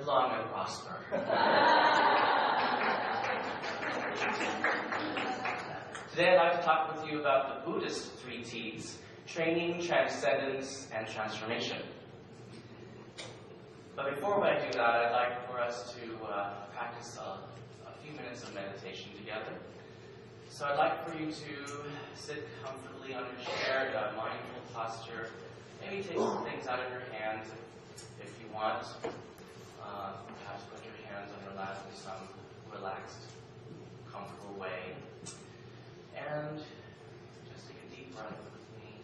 Live long and prosper. Today I'd like to talk with you about the Buddhist 3 T's: training, transcendence, and transformation. But before I do that, I'd like for us to practice a few minutes of meditation together. So I'd like for you to sit comfortably on your chair in a mindful posture. Maybe take some things out of your hands if you want. Perhaps put your hands on your lap in some relaxed, comfortable way. And just take a deep breath with me.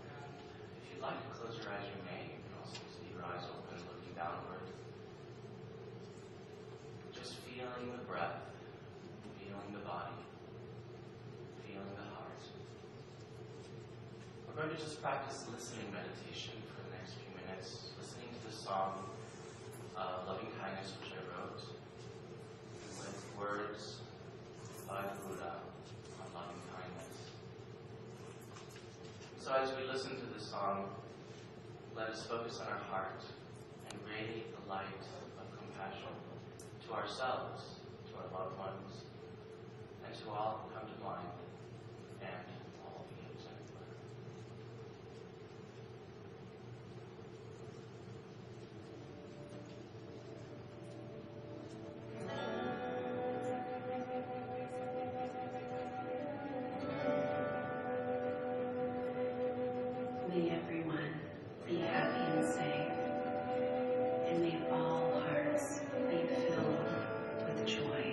And if you'd like to close your eyes, you may. You can also just leave your eyes open, looking downward. Just feeling the breath, feeling the body, feeling the heart. We're going to just practice listening meditation for the next few minutes, listening to the song Loving Kindness, which I wrote, with words by the Buddha on loving kindness. So as we listen to the song, let us focus on our heart and radiate the light of compassion to ourselves, to our loved ones, and to all who come to mind, and all beings everywhere. May everyone be happy and safe, and may all hearts be filled with joy.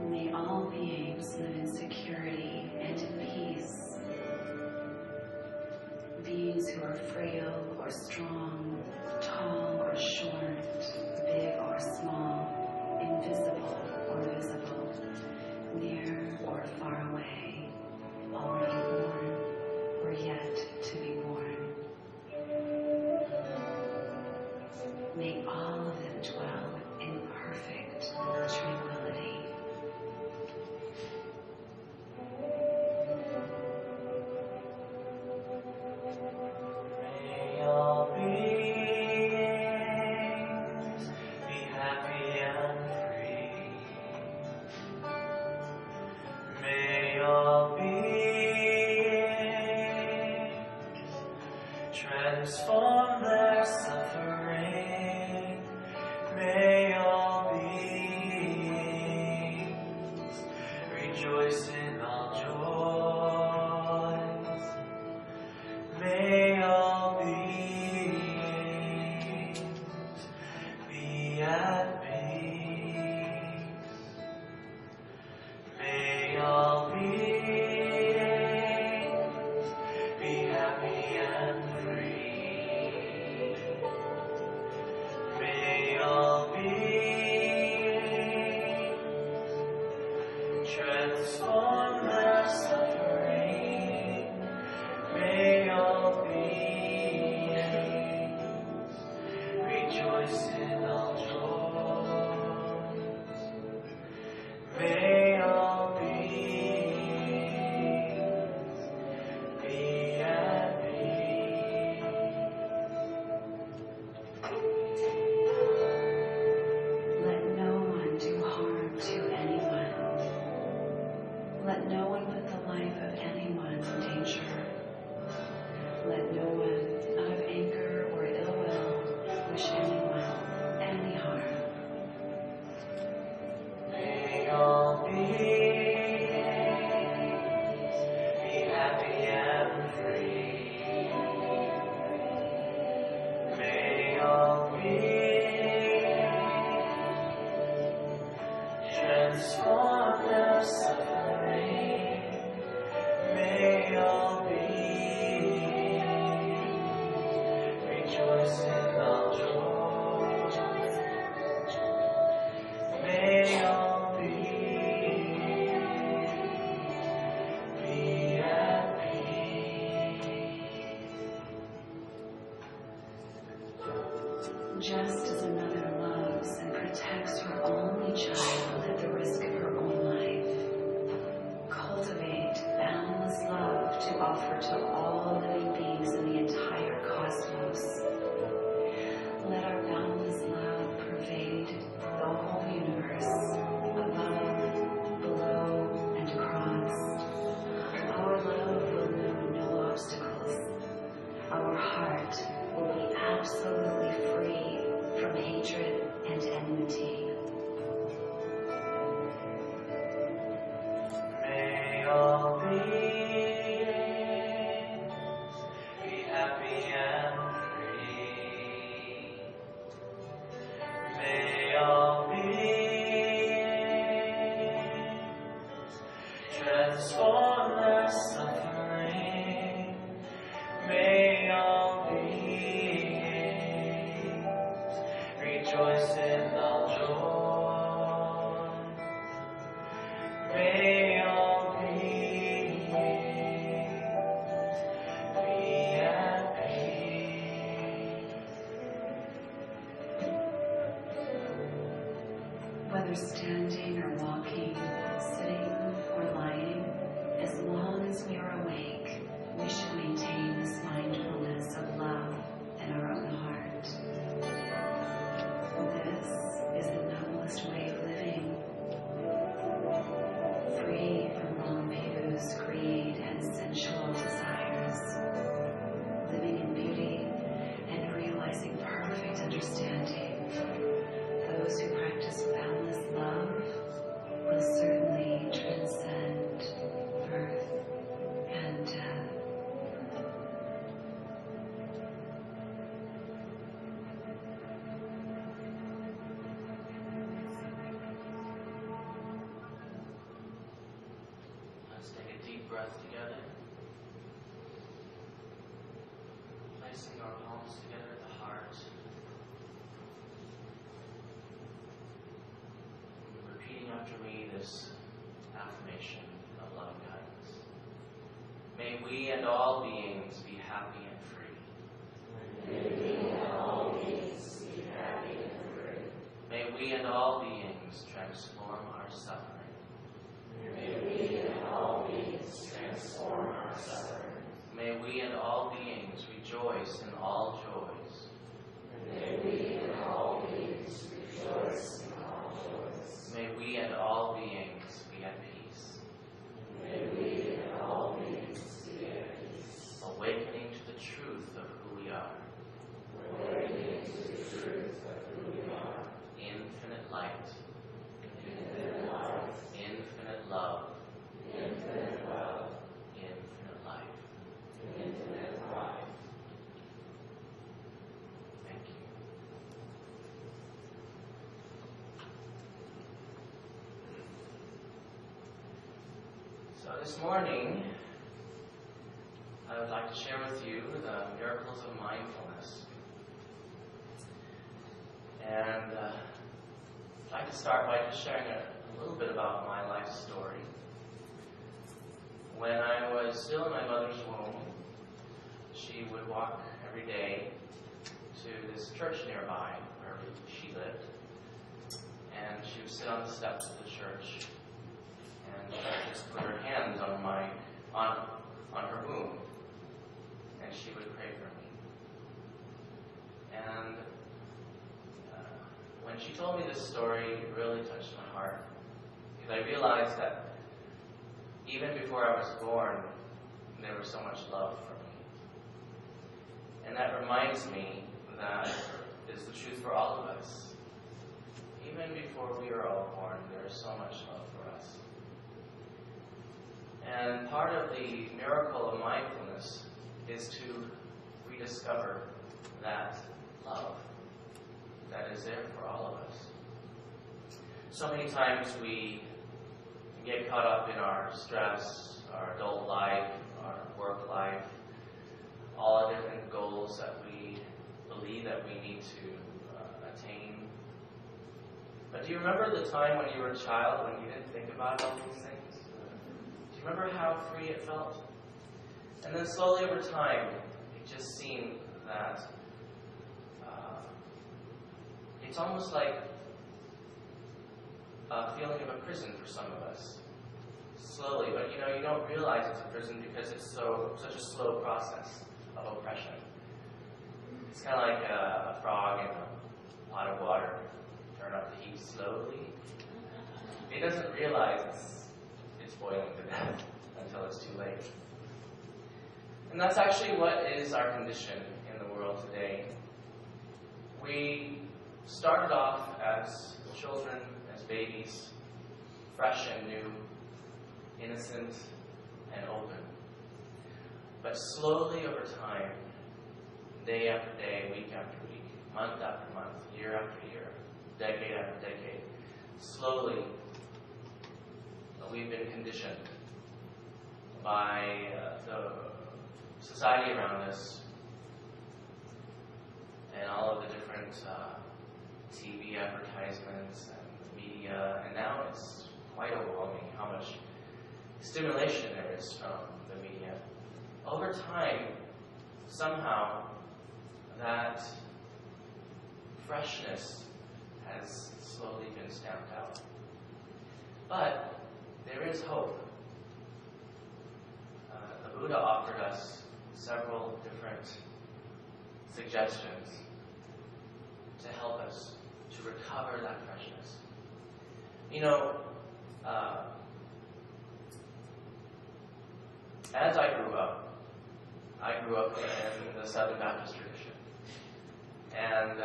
May all beings live in security and in peace. Beings who are frail or strong, tall or short, big or small, invisible or visible, near or far away, already born or yet to be born. May all of them dwell in perfect tranquility. May all beings be happy and free. May all beings transform their suffering. May all beings rejoice in all joys. May all beings be at peace. May all beings be happy and free. May all beings transform their suffering. May all beings rejoice in all joys. May all beings be at peace. Let no one do harm to anyone. Let no one put the life of anyone in danger. Let no one, out of anger or ill will, wish anyone any harm. May all beings be happy and free. May all beings transform their suffering. May all beings rejoice in all joy. May all beings be at peace. Just as a mother loves and protects her only child at the risk of her own life, cultivate boundless love to offer to all living beings in the entire cosmos. Let our boundless love pervade the whole universe, above, below, and across. Our love will know no obstacles. Our heart will be absolutely free from hatred and enmity. May all beings be happy and free. May all beings transform their suffering. May all beings rejoice in all joy. May all beings be at peace. Whether standing or walking, sitting or lying, as long as we are awake, we should maintain this mindfulness of love in our own heart. This is the noblest way of living, free from wrong views, greed, and sensual desires, living in beauty and realizing perfect understanding. Those who practice boundless love will certainly transcend birth and death. Let's take a deep breath together. Placing our palms together at the heart. Repeating after me this affirmation of love and kindness. May we and all beings be happy and free. May we and all beings be happy and free. May we and all beings transform our suffering. May we and all beings transform our suffering. May we and all beings rejoice in all joys. May we and all beings rejoice in all joys. May we and all beings be at peace. May we and all beings be at peace. Awakening to the truth of who we are. Awakening to the truth of who we are. Infinite light. Infinite life. Infinite love. Infinite love. Infinite life. Infinite life. Thank you. So this morning, I would like to share with you the miracles of mindfulness. And I'd like to start by just sharing a little bit about my life story. When I was still in my mother's womb, she would walk every day to this church nearby where she lived. And she would sit on the steps of the church and she would just put her hands on her womb, and she would pray for me. And when she told me this story, it really touched my heart, because I realized that even before I was born, there was so much love for me. And that reminds me that is the truth for all of us. Even before we are all born, there is so much love for us. And part of the miracle of mindfulness is to rediscover that love that is there for all of us. So many times we get caught up in our stress, our adult life, our work life, all the different goals that we believe that we need to attain. But do you remember the time when you were a child when you didn't think about all these things? Do you remember how free it felt? And then slowly over time, it just seemed that it's almost like a feeling of a prison for some of us. slowly, but you don't realize it's a prison because it's such a slow process of oppression. It's kind of like a frog in a pot of water. Turn up the heat slowly. It doesn't realize it's boiling to death until it's too late. And that's actually what is our condition in the world today. We started off as children, as babies, fresh and new, innocent and open. But slowly over time, day after day, week after week, month after month, year after year, decade after decade, slowly we've been conditioned by the society around us and all of the different TV advertisements and media, and now it's quite overwhelming how much stimulation there is from the media. Over time, somehow, that freshness has slowly been stamped out. But there is hope. The Buddha offered us several different suggestions to help us to recover that freshness. As I grew up in the Southern Baptist tradition. And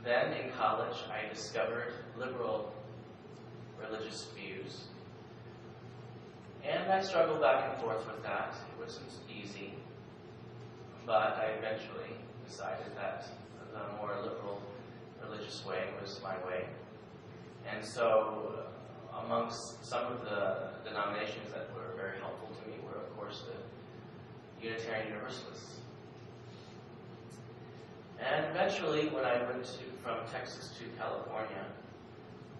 then in college, I discovered liberal religious views. And I struggled back and forth with that. It wasn't easy. But I eventually decided that the more liberal religious way was my way. And so, amongst some of the denominations that were very helpful to me were, of course, the Unitarian Universalists. And eventually, when I went from Texas to California,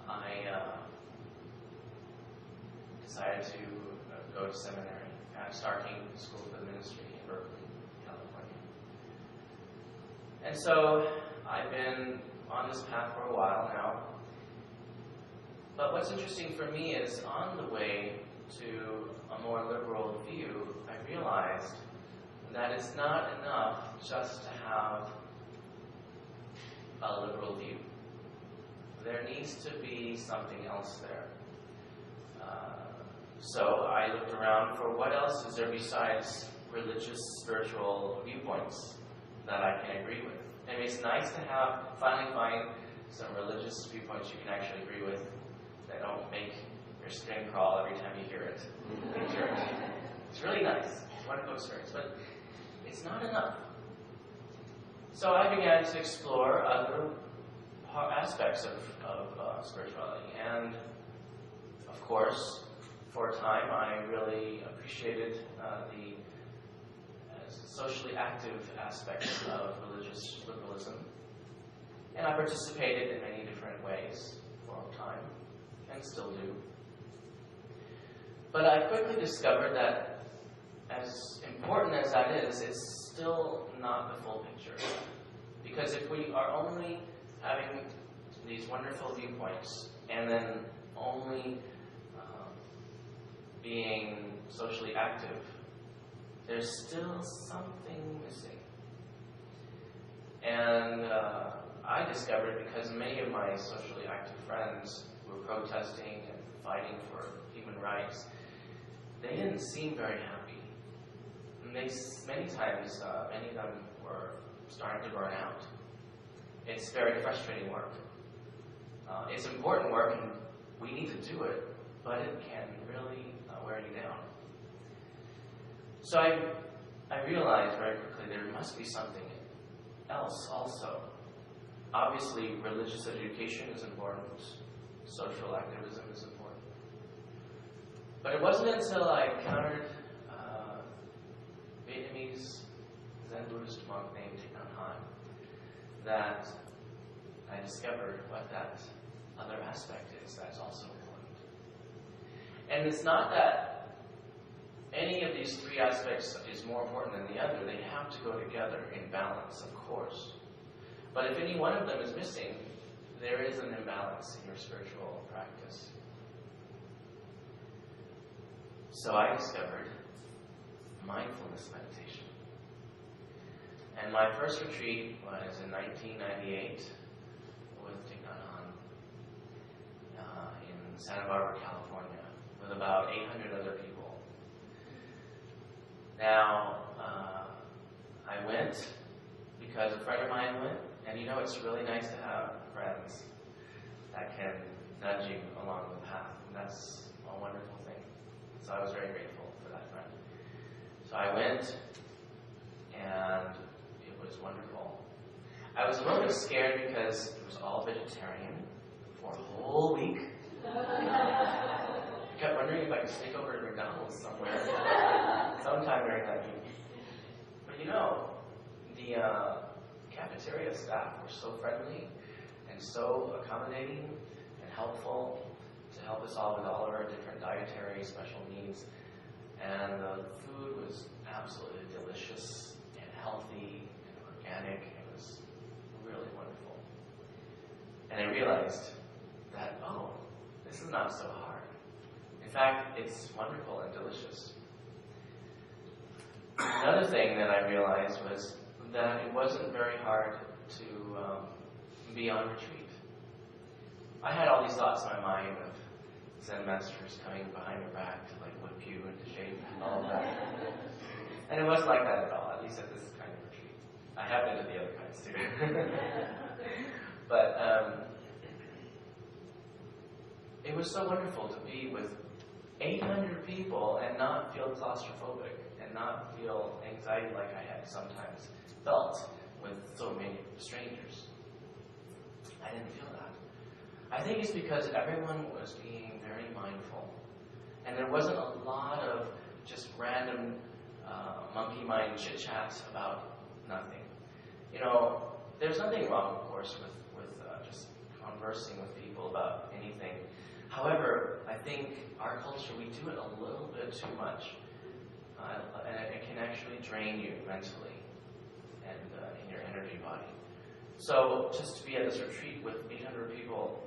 I decided to go to seminary, starting the School of Ministry in Berkeley, California. And so, I've been on this path for a while now. But what's interesting for me is on the way to a more liberal view, I realized that it's not enough just to have a liberal view. There needs to be something else there. So I looked around for what else is there besides religious, spiritual viewpoints that I can agree with. And it's nice to finally find some religious viewpoints you can actually agree with that don't make your skin crawl every time you hear it in church. It's really nice. It's a wonderful experience, but it's not enough. So I began to explore other aspects of spirituality. And, of course, for a time, I really appreciated the socially active aspects of religious liberalism. And I participated in many different ways for a time, and still do. But I quickly discovered that as important as that is, it's still not the full picture. Because if we are only having these wonderful viewpoints, and then only being socially active, there's still something missing. And I discovered, because many of my socially active friends were protesting and fighting for human rights, they didn't seem very happy. And many times, many of them were starting to burn out. It's very frustrating work. It's important work, and we need to do it, but it can really wear you down. So I realized very quickly there must be something else also. Obviously, religious education is important. Social activism is important. But it wasn't until I encountered Vietnamese Zen Buddhist monk named Thich Nhat Hanh that I discovered what that other aspect is that's also important. And it's not that any of these three aspects is more important than the other. They have to go together in balance, of course. But if any one of them is missing, there is an imbalance in your spiritual practice. So I discovered mindfulness meditation. And my first retreat was in 1998 with Thich in Santa Barbara, California, with about 800 other people. Now, I went because a friend of mine went, and it's really nice to have friends that can nudge you along the path, and that's a wonderful thing. So I was very grateful for that friend. So I went, and it was wonderful. I was a little bit scared because it was all vegetarian for a whole week. I kept wondering if I could sneak over to McDonald's somewhere sometime during that week. But the cafeteria staff were so friendly and so accommodating and helpful to help us all with all of our different dietary special needs. And the food was absolutely delicious and healthy and organic. It was really wonderful. And I realized that, this is not so hard. In fact, it's wonderful and delicious. Another thing that I realized was that it wasn't very hard to be on retreat. I had all these thoughts in my mind of Zen masters coming behind your back to whip you into shape and all of that. And it wasn't like that at all, at least at this kind of retreat. I have been to the other kinds too. But it was so wonderful to be with 800 people and not feel claustrophobic and not feel anxiety like I had sometimes felt with so many strangers. I didn't feel that. I think it's because everyone was being very mindful. And there wasn't a lot of just random monkey mind chit-chats about nothing. There's nothing wrong, of course, with just conversing with people about anything. However, I think our culture, we do it a little bit too much. And it can actually drain you mentally and in your energy body. So just to be at this retreat with 800 people,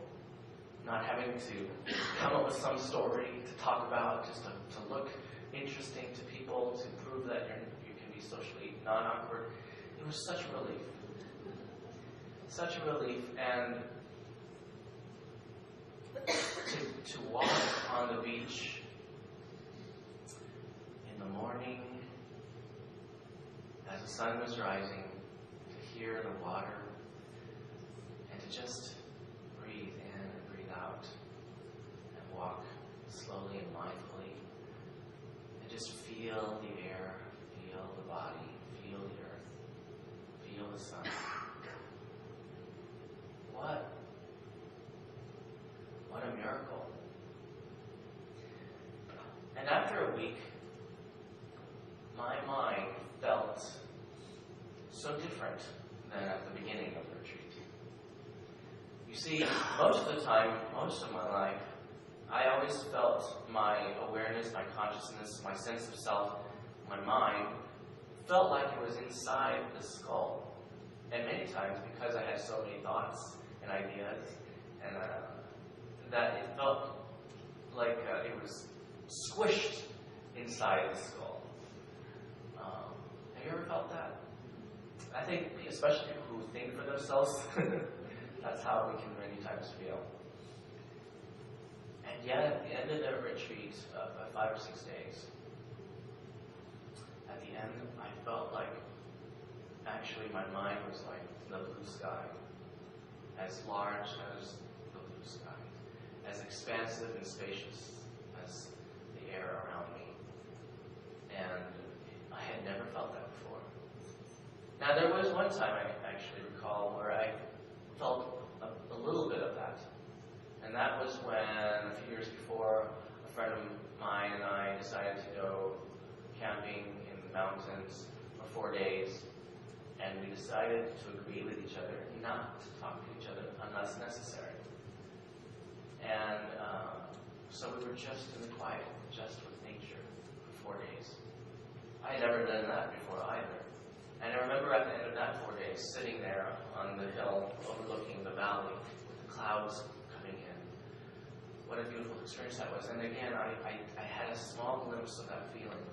not having to come up with some story to talk about, just to look interesting to people, to prove that you can be socially non-awkward, it was such a relief. Such a relief. And to walk on the beach in the morning as the sun was rising, to hear the water, and to just breathe in and breathe out, and walk slowly and mindfully, and just feel the air, feel the body, feel the earth, feel the sun. What a miracle. And after a week, my mind felt so different than at the beginning of the retreat. You see, most of the time, most of my life, I always felt my awareness, my consciousness, my sense of self, my mind, felt like it was inside the skull. And many times, because I had so many thoughts and ideas, and that it felt like it was squished inside the skull. Have you ever felt that? I think, especially people who think for themselves, that's how we can many times feel. And yet, at the end of the retreat, 5 or 6 days, at the end, I felt like actually my mind was like the blue sky, as large as the blue sky, as expansive and spacious as the air around me. And I had never felt that before. Now, there was one time I actually recall where I felt a little bit of that. And that was when, a few years before, a friend of mine and I decided to go camping in the mountains for 4 days. And we decided to agree with each other not to talk to each other unless necessary. And so we were just in the quiet, just with nature for 4 days. I had never done that before either. And I remember at the end of that 4 days, sitting there on the hill overlooking the valley with the clouds coming in, what a beautiful experience that was. And again, I had a small glimpse of that feeling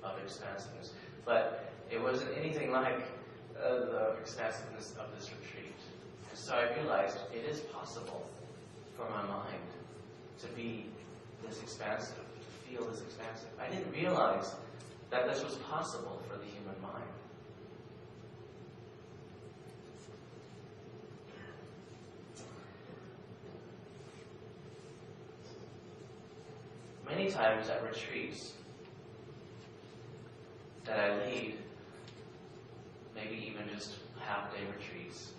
of expansiveness. But it wasn't anything like the expansiveness of this retreat. And so I realized it is possible for my mind to be this expansive, to feel this expansive. I didn't realize that this was possible for the human mind. Many times at retreats that I lead, maybe even just half-day retreats,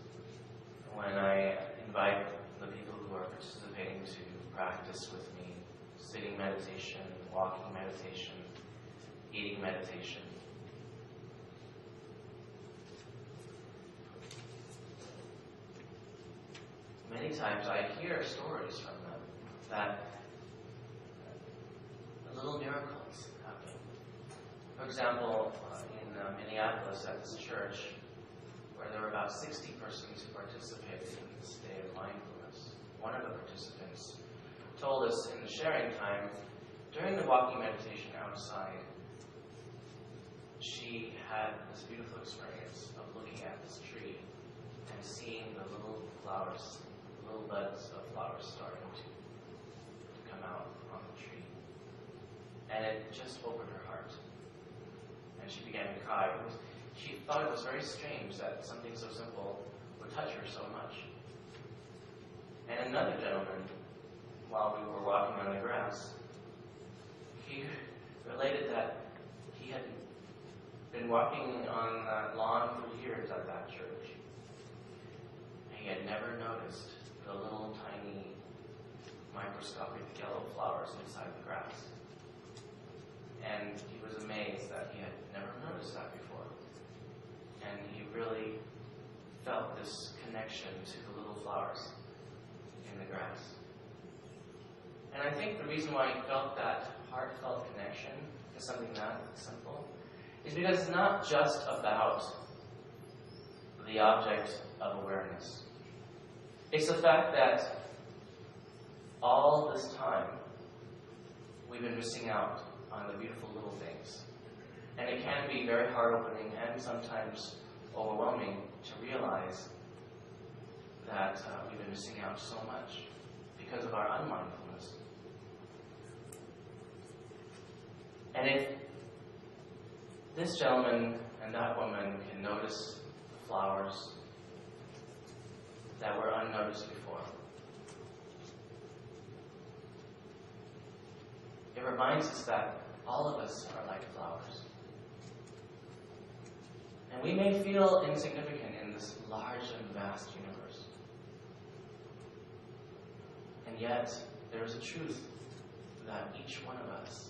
when I invite the people who are participating to practice with me, sitting meditation, walking meditation, eating meditation. Many times I hear stories from them that little miracles happen. For example, in Minneapolis at this church, where there were about 60 persons who participated in this day of mindfulness, one of the participants told us in the sharing time, during the walking meditation outside, she had this beautiful experience of looking at this tree and seeing the little flowers, little buds of flowers starting to come out on the tree. And it just opened her heart. And she began to cry. She thought it was very strange that something so simple would touch her so much. And another gentleman, while we were walking on the grass, he related that he had been walking on that lawn for years at that church. And he had never noticed the little tiny microscopic yellow flowers inside the grass. And he was amazed that he had never noticed that before. And he really felt this connection to the little flowers in the grass. And I think the reason why he felt that heartfelt connection to something that simple is because it's not just about the object of awareness. It's the fact that all this time we've been missing out on the beautiful little things. And it can be very heart-opening and sometimes overwhelming to realize that we've been missing out so much because of our unmindfulness. And if this gentleman and that woman can notice the flowers that were unnoticed before, it reminds us that all of us are like flowers. And we may feel insignificant in this large and vast universe. And yet, there is a truth that each one of us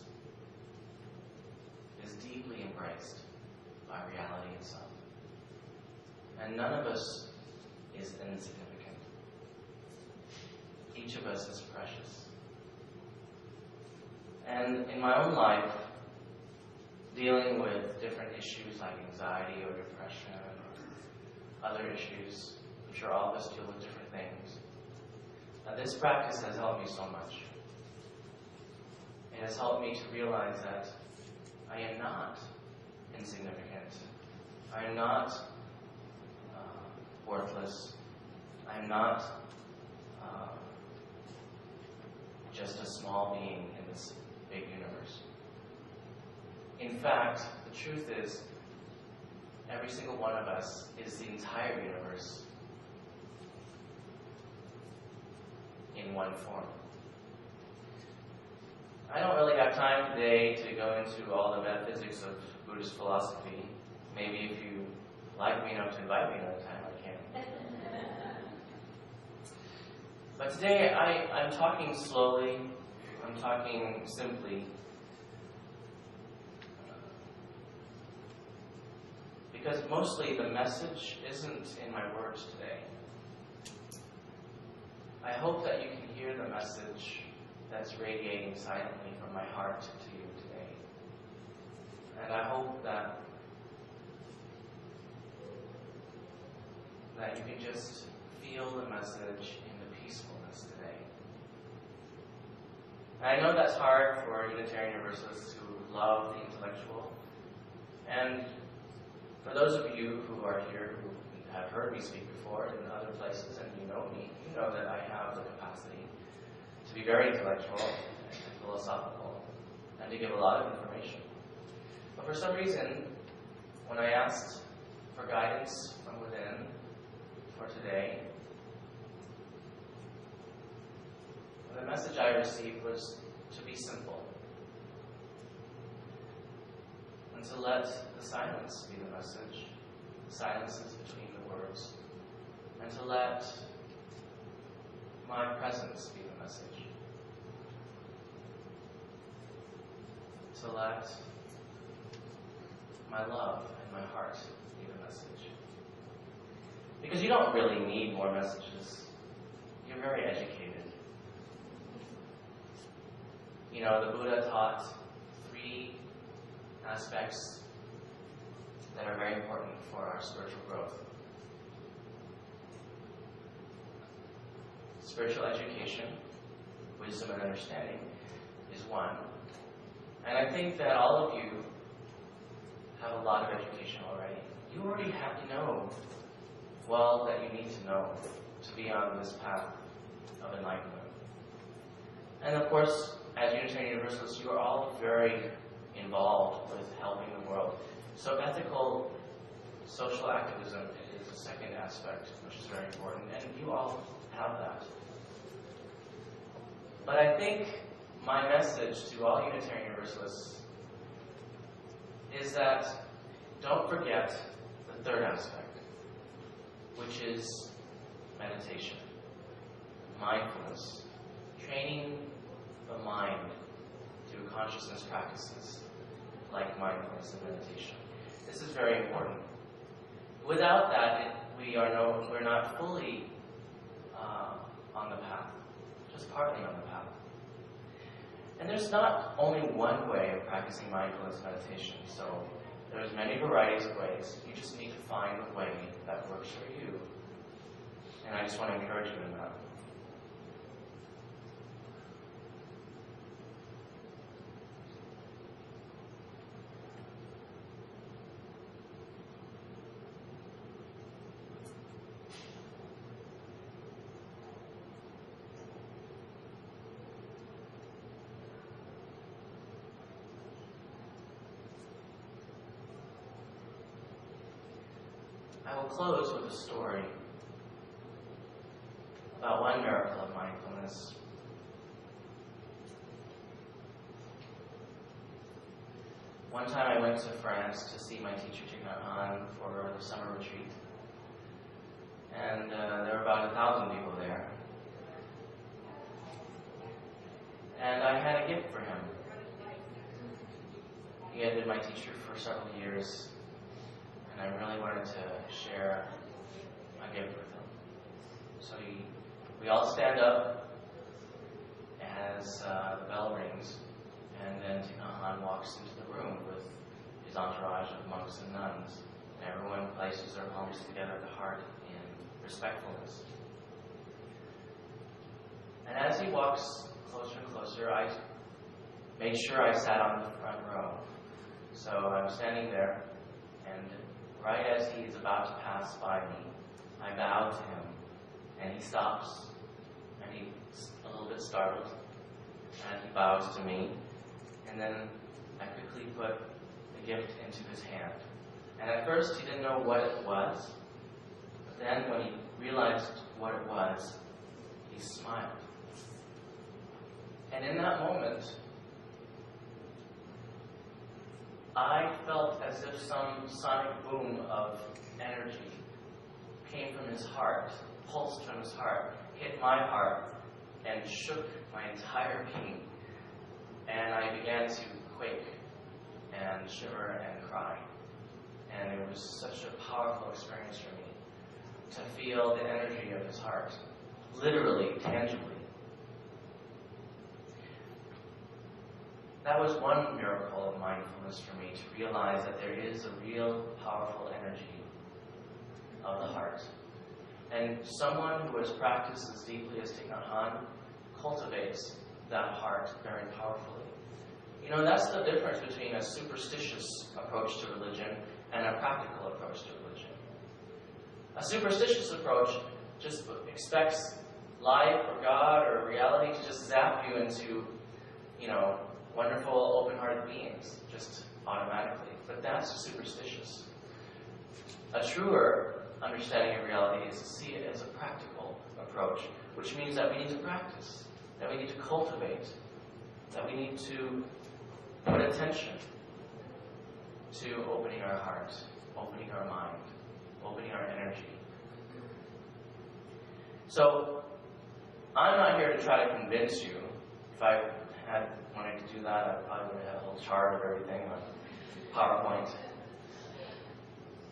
is deeply embraced by reality itself. And none of us is insignificant. Each of us is precious. And in my own life, dealing with different issues like anxiety or depression or other issues, I'm sure all of us deal with different things. This practice has helped me so much. It has helped me to realize that I am not insignificant. I am not worthless. I am not just a small being in this big universe. In fact, the truth is, every single one of us is the entire universe in one form. I don't really have time today to go into all the metaphysics of Buddhist philosophy. Maybe if you like me enough to invite me another time, I can. But today, I'm talking slowly. I'm talking simply. Because mostly the message isn't in my words today. I hope that you can hear the message that's radiating silently from my heart to you today. And I hope that you can just feel the message in the peacefulness today. And I know that's hard for Unitarian Universalists who love the intellectual. And for those of you who are here who have heard me speak before in other places and you know me, you know that I have the capacity to be very intellectual and philosophical and to give a lot of information. But for some reason, when I asked for guidance from within for today, the message I received was to be simple and to let the silence be the message, the silences between the words, and to let my presence be the message, to let my love and my heart be the message. Because you don't really need more messages. You're very educated. You know, the Buddha taught 3 aspects that are very important for our spiritual growth. Spiritual education, wisdom and understanding is one. And I think that all of you have a lot of education already. You already have to know well that you need to know to be on this path of enlightenment. And of course, as Unitarian Universalists, you are all very involved with helping the world. So ethical social activism is the second aspect, which is very important, and you all have that. But I think my message to all Unitarian Universalists is that don't forget the third aspect, which is meditation, mindfulness, training the mind through consciousness practices like mindfulness and meditation. This is very important. Without that, we're not fully on the path, just partly on the path. And there's not only one way of practicing mindfulness meditation, so there's many varieties of ways. You just need to find the way that works for you. And I just want to encourage you in that. I will close with a story about one miracle of mindfulness. One time I went to France to see my teacher Thich Nhat Hanh for the summer retreat. And there were about 1,000 people there. And I had a gift for him. He had been my teacher for several years. And I really wanted to share my gift with him. So we all stand up as the bell rings, and then Thich Nhat Hanh walks into the room with his entourage of monks and nuns, and everyone places their palms together at the heart in respectfulness. And as he walks closer and closer, I made sure I sat on the front row. So I'm standing there, and right as he is about to pass by me, I bow to him, and he stops, and he's a little bit startled, and he bows to me, and then I quickly put the gift into his hand. And at first he didn't know what it was, but then when he realized what it was, he smiled. And in that moment, I felt as if some sonic boom of energy came from his heart, pulsed from his heart, hit my heart, and shook my entire being. And I began to quake and shiver and cry. And it was such a powerful experience for me to feel the energy of his heart, literally, tangibly. That was one miracle of mindfulness for me, to realize that there is a real powerful energy of the heart. And someone who has practiced as deeply as Thich Nhat Hanh cultivates that heart very powerfully. You know, that's the difference between a superstitious approach to religion and a practical approach to religion. A superstitious approach just expects life or God or reality to just zap you into, wonderful, open-hearted beings, just automatically. But that's superstitious. A truer understanding of reality is to see it as a practical approach, which means that we need to practice, that we need to cultivate, that we need to put attention to opening our heart, opening our mind, opening our energy. So, I'm not here to try to convince you. If I had wanted to do that, I probably would have had a whole chart of everything on PowerPoint.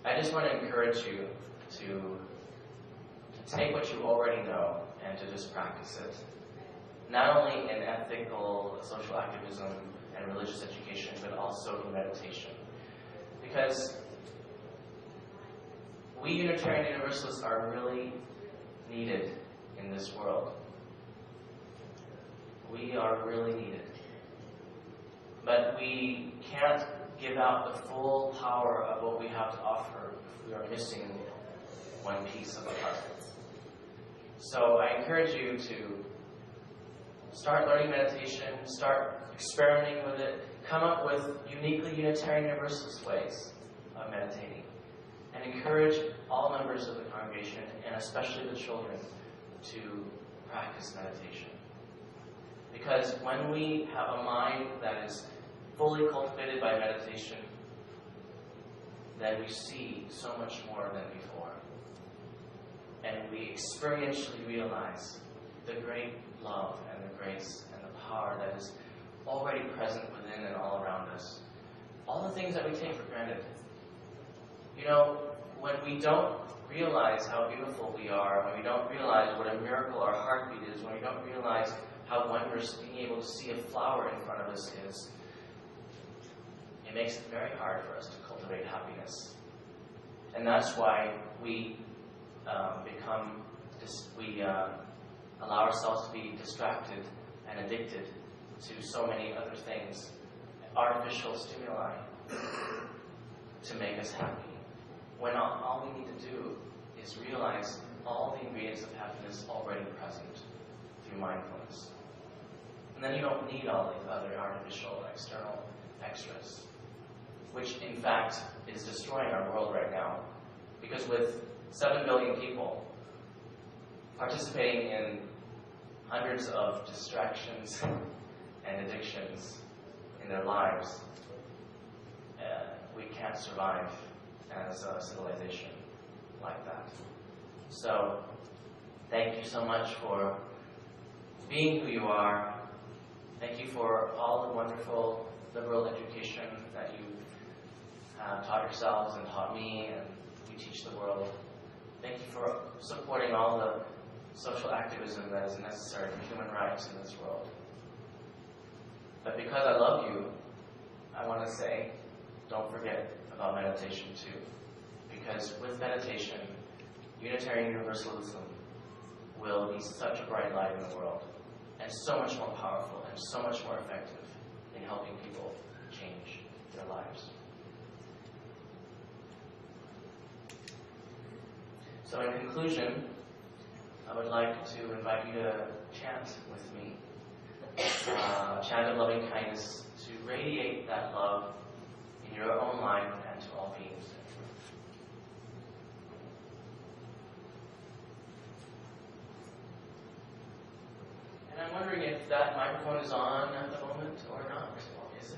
I just want to encourage you to take what you already know and to just practice it. Not only in ethical, social activism, and religious education, but also in meditation. Because we Unitarian Universalists are really needed in this world. We are really needed. But we can't give out the full power of what we have to offer if we are missing one piece of the puzzle. So I encourage you to start learning meditation, start experimenting with it, come up with uniquely Unitarian Universalist ways of meditating, and encourage all members of the congregation, and especially the children, to practice meditation. Because when we have a mind that is fully cultivated by meditation, then we see so much more than before. And we experientially realize the great love and the grace and the power that is already present within and all around us. All the things that we take for granted. When we don't realize how beautiful we are, when we don't realize what a miracle our heartbeat is, when we don't realize how wondrous being able to see a flower in front of us is, it makes it very hard for us to cultivate happiness. And that's why we allow ourselves to be distracted and addicted to so many other things, artificial stimuli, to make us happy. When all we need to do is realize all the ingredients of happiness already present through mindfulness. And then you don't need all the other artificial external extras, which in fact is destroying our world right now. Because with 7 billion people participating in hundreds of distractions and addictions in their lives, we can't survive as a civilization like that. So, thank you so much for being who you are. Thank you for all the wonderful liberal education that you taught yourselves and taught me, and you teach the world. Thank you for supporting all the social activism that is necessary for human rights in this world. But because I love you, I want to say, don't forget about meditation too. Because with meditation, Unitarian Universalism will be such a bright light in the world, and so much more powerful and so much more effective in helping people change their lives. So in conclusion, I would like to invite you to chant with me. Chant of loving kindness to radiate that love in your own life and to all beings. And I'm wondering if that microphone is on at the moment or not. Is it?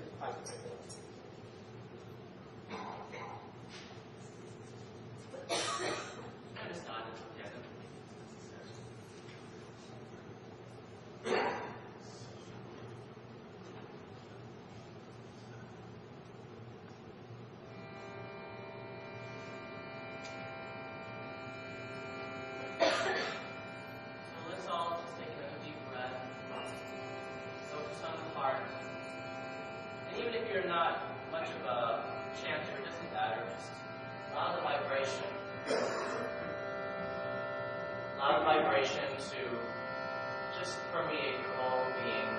You're not much of a chanter, it doesn't matter. Just allow the vibration. Allow the vibration to just permeate your whole being.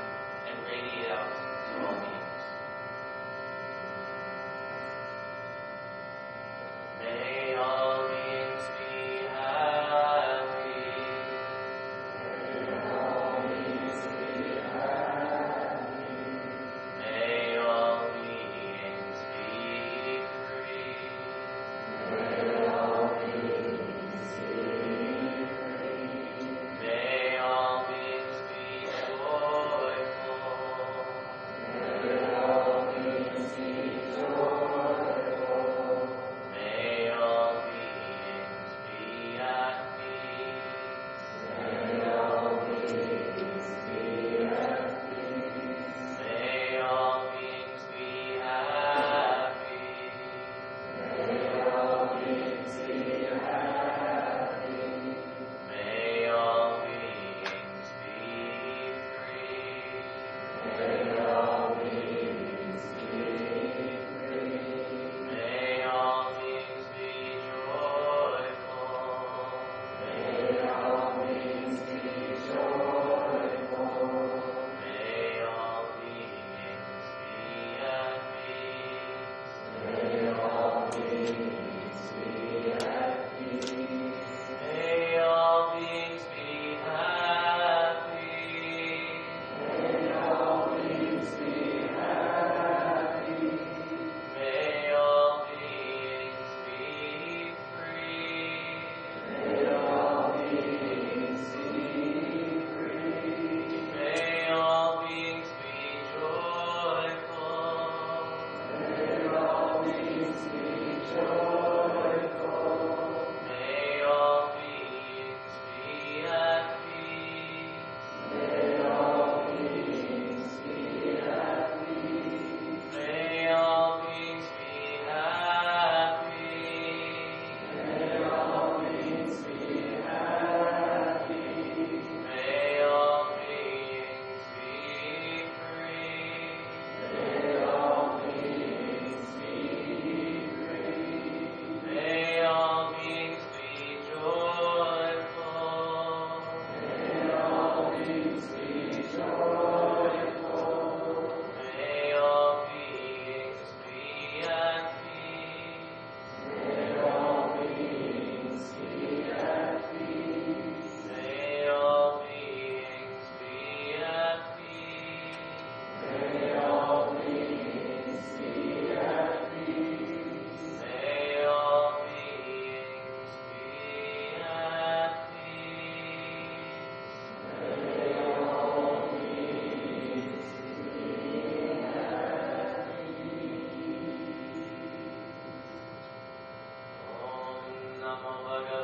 Namo Bhagavate